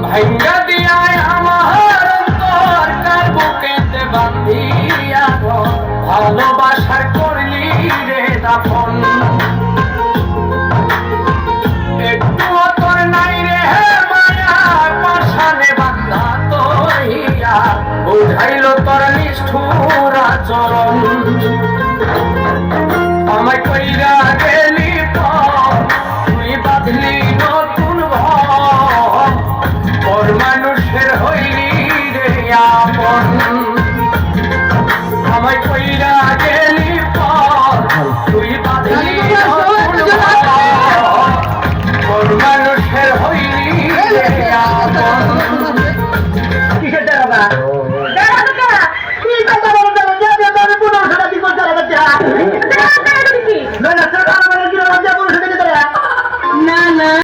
ভাঙ্গা দিয়ায় আমার অন্তর কার বুকেতে বাঁধিয়া ভালোবাসার করলি রে দাফন একটুও তোর নাই রে মায়া পাশানে বান্ধা তহিয়া বুঝাইল তোর নিষ্ঠুর আচরণ আমায় কইরা গেলি তুই বাঁধলি নতুন ভর পর মানুষের হইলি রে আপন আমায় কইরা গেলি তুই বাঁধলি নতুন ভর পর